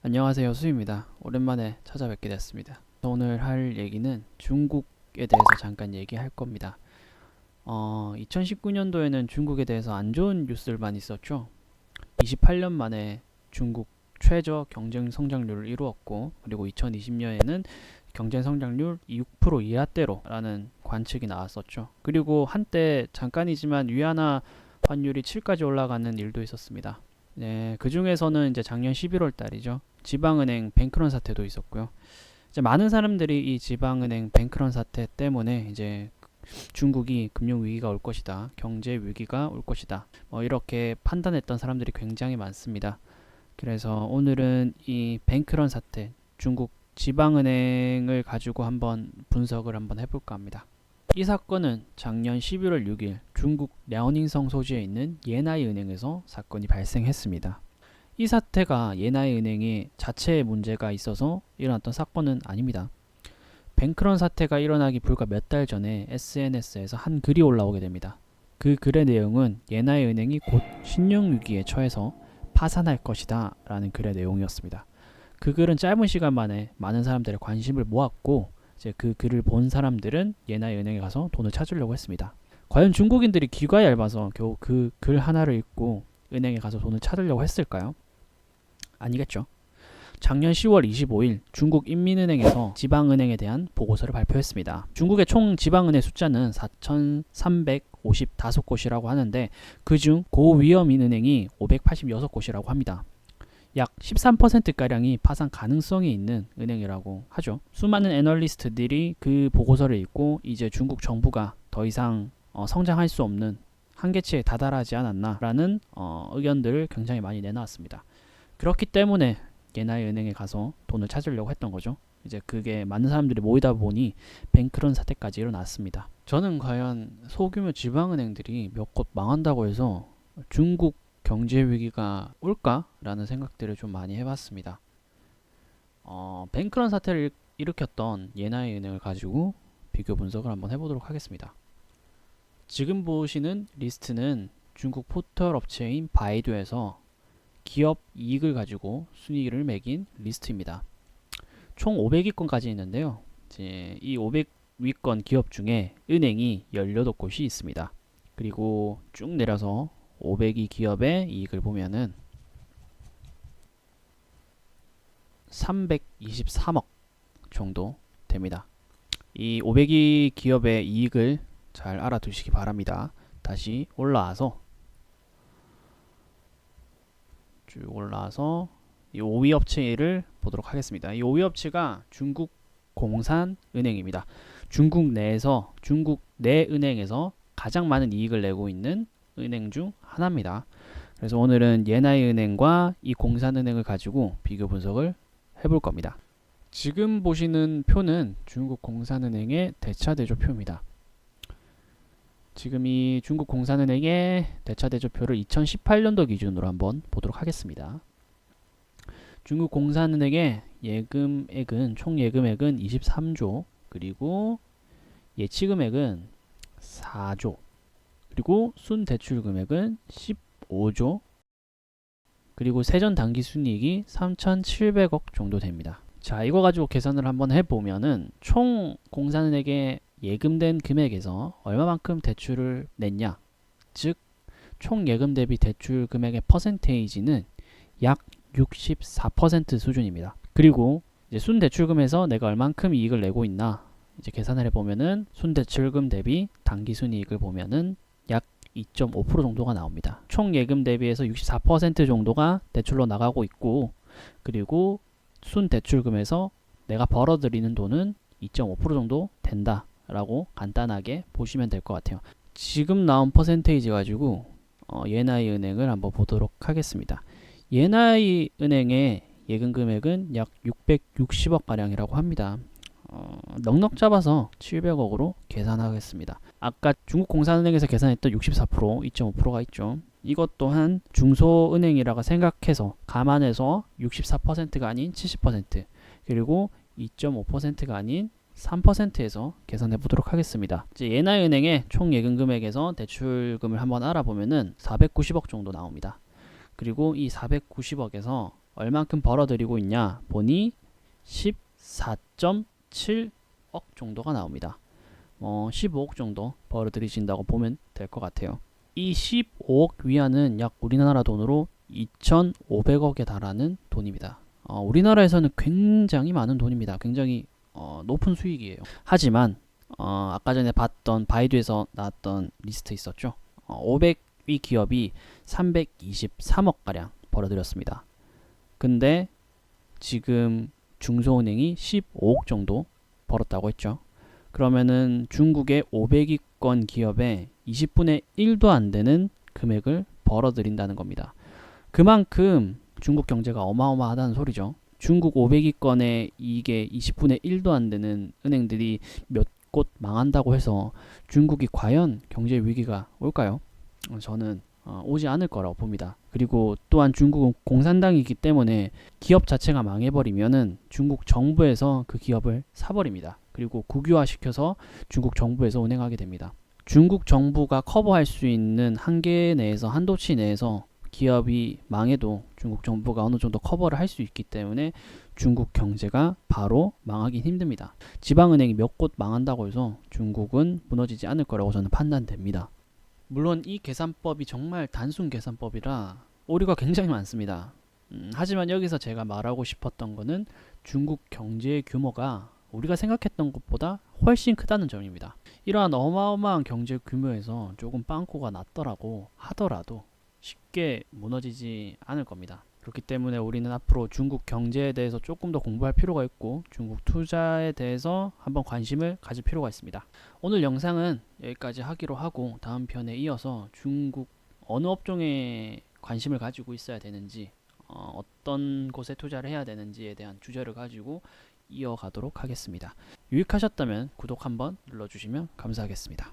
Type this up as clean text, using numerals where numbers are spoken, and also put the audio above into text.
안녕하세요, 수입니다. 오랜만에 찾아뵙게 됐습니다. 오늘 할 얘기는 중국에 대해서 잠깐 얘기할 겁니다. 2019년도에는 중국에 대해서 안 좋은 뉴스를 많이 있었죠. 28년 만에 중국 최저 경쟁 성장률을 이루었고, 그리고 2020년에는 경쟁 성장률 6% 이하대로라는 관측이 나왔었죠. 그리고 한때 잠깐이지만 위안화 환율이 7까지 올라가는 일도 있었습니다. 네, 그 중에서는 이제 작년 11월 달이죠. 지방은행 뱅크런 사태도 있었고요. 이제 많은 사람들이 이 지방은행 뱅크런 사태 때문에 이제 중국이 금융 위기가 올 것이다, 경제 위기가 올 것이다, 뭐 이렇게 판단했던 사람들이 굉장히 많습니다. 그래서 오늘은 이 뱅크런 사태, 중국 지방은행을 가지고 한번 분석을 한번 해볼까 합니다. 이 사건은 작년 11월 6일 중국 랴오닝성 소지에 있는 예나이 은행에서 사건이 발생했습니다. 이 사태가 예나이 은행의 자체에 문제가 있어서 일어났던 사건은 아닙니다. 뱅크런 사태가 일어나기 불과 몇 달 전에 SNS에서 한 글이 올라오게 됩니다. 그 글의 내용은 예나이 은행이 곧 신용위기에 처해서 파산할 것이다 라는 글의 내용이었습니다. 그 글은 짧은 시간 만에 많은 사람들의 관심을 모았고, 이제 그 글을 본 사람들은 예나이 은행에 가서 돈을 찾으려고 했습니다. 과연 중국인들이 귀가 얇아서 겨우 그 글 하나를 읽고 은행에 가서 돈을 찾으려고 했을까요? 아니겠죠. 작년 10월 25일 중국 인민은행에서 지방은행에 대한 보고서를 발표했습니다. 중국의 총 지방은행 숫자는 4,355곳이라고 하는데, 그중 고위험인 은행이 586곳이라고 합니다. 약 13%가량이 파산 가능성이 있는 은행이라고 하죠. 수많은 애널리스트들이 그 보고서를 읽고 이제 중국 정부가 더 이상 성장할 수 없는 한계치에 다다르지 않았나라는 의견들을 굉장히 많이 내놨습니다. 그렇기 때문에 예나이 은행에 가서 돈을 찾으려고 했던 거죠. 이제 그게 많은 사람들이 모이다 보니 뱅크런 사태까지 일어났습니다. 저는 과연 소규모 지방은행들이 몇 곳 망한다고 해서 중국 경제 위기가 올까라는 생각들을 좀 많이 해봤습니다. 뱅크런 사태를 일으켰던 예나이 은행을 가지고 비교 분석을 한번 해보도록 하겠습니다. 지금 보시는 리스트는 중국 포털 업체인 바이두에서 기업 이익을 가지고 순위를 매긴 리스트입니다. 총 500위권까지 있는데요. 이 500위권 기업 중에 은행이 18곳이 있습니다. 그리고 쭉 내려서 500위 기업의 이익을 보면은 323억 정도 됩니다. 이 500위 기업의 이익을 잘 알아두시기 바랍니다. 다시 올라와서 쭉 올라와서 이 5위 업체를 보도록 하겠습니다. 이 5위 업체가 중국 공산은행입니다. 중국 내에서 중국 내 은행에서 가장 많은 이익을 내고 있는 은행 중 하나입니다. 그래서 오늘은 예나이 은행과 이 공산은행을 가지고 비교 분석을 해볼 겁니다. 지금 보시는 표는 중국 공산은행의 대차대조표입니다. 지금 이 중국 공산은행의 대차대조표를 2018년도 기준으로 한번 보도록 하겠습니다. 중국 공산은행의 예금액은 총 예금액은 23조, 그리고 예치금액은 4조, 그리고 순대출 금액은 15조, 그리고 세전 당기 순이익이 3,700억 정도 됩니다. 자, 이거 가지고 계산을 한번 해보면은 총 공산은행에 예금된 금액에서 얼마만큼 대출을 냈냐, 즉 총 예금 대비 대출 금액의 퍼센테이지는 약 64% 수준입니다. 그리고 이제 순대출금에서 내가 얼만큼 이익을 내고 있나 이제 계산을 해보면은 순대출금 대비 당기순이익을 보면은 약 2.5% 정도가 나옵니다. 총 예금 대비해서 64% 정도가 대출로 나가고 있고, 그리고 순대출금에서 내가 벌어들이는 돈은 2.5% 정도 된다 라고 간단하게 보시면 될 것 같아요. 지금 나온 퍼센테이지 가지고 예나이 은행을 한번 보도록 하겠습니다. 예나이 은행의 예금 금액은 약 660억 가량이라고 합니다. 넉넉 잡아서 700억으로 계산하겠습니다. 아까 중국 공산은행에서 계산했던 64%, 2.5%가 있죠. 이것 또한 중소은행이라고 생각해서 감안해서 64%가 아닌 70%, 그리고 2.5%가 아닌 3%에서 계산해 보도록 하겠습니다. 이제 예나이은행의 총 예금 금액에서 대출금을 한번 알아보면은 490억 정도 나옵니다. 그리고 이 490억에서 얼만큼 벌어들이고 있냐 보니 14.7억 정도가 나옵니다. 15억 정도 벌어들이신다고 보면 될 것 같아요. 이 15억 위안은 약 우리나라 돈으로 2,500억에 달하는 돈입니다. 우리나라에서는 굉장히 많은 돈입니다. 굉장히 높은 수익이에요. 하지만 아까 전에 봤던 바이두에서 나왔던 리스트 있었죠. 500위 기업이 323억 가량 벌어들였습니다. 근데 지금 중소은행이 15억 정도 벌었다고 했죠. 그러면은 중국의 500위권 기업의 20분의 1도 안 되는 금액을 벌어들인다는 겁니다. 그만큼 중국 경제가 어마어마하다는 소리죠. 중국 500위권에 이게 20분의 1도 안 되는 은행들이 몇 곳 망한다고 해서 중국이 과연 경제 위기가 올까요? 저는 오지 않을 거라고 봅니다. 그리고 또한 중국은 공산당이기 때문에 기업 자체가 망해버리면은 중국 정부에서 그 기업을 사버립니다. 그리고 국유화시켜서 중국 정부에서 운행하게 됩니다. 중국 정부가 커버할 수 있는 한계 내에서, 한도치 내에서 기업이 망해도 중국 정부가 어느 정도 커버를 할 수 있기 때문에 중국 경제가 바로 망하긴 힘듭니다. 지방은행이 몇 곳 망한다고 해서 중국은 무너지지 않을 거라고 저는 판단됩니다. 물론 이 계산법이 정말 단순 계산법이라 오류가 굉장히 많습니다. 하지만 여기서 제가 말하고 싶었던 거는 중국 경제의 규모가 우리가 생각했던 것보다 훨씬 크다는 점입니다. 이러한 어마어마한 경제 규모에서 조금 빵꾸가 났더라고 하더라도 쉽게 무너지지 않을 겁니다. 그렇기 때문에 우리는 앞으로 중국 경제에 대해서 조금 더 공부할 필요가 있고 중국 투자에 대해서 한번 관심을 가질 필요가 있습니다. 오늘 영상은 여기까지 하기로 하고 다음 편에 이어서 중국 어느 업종에 관심을 가지고 있어야 되는지 어떤 곳에 투자를 해야 되는지에 대한 주제를 가지고 이어가도록 하겠습니다. 유익하셨다면 구독 한번 눌러주시면 감사하겠습니다.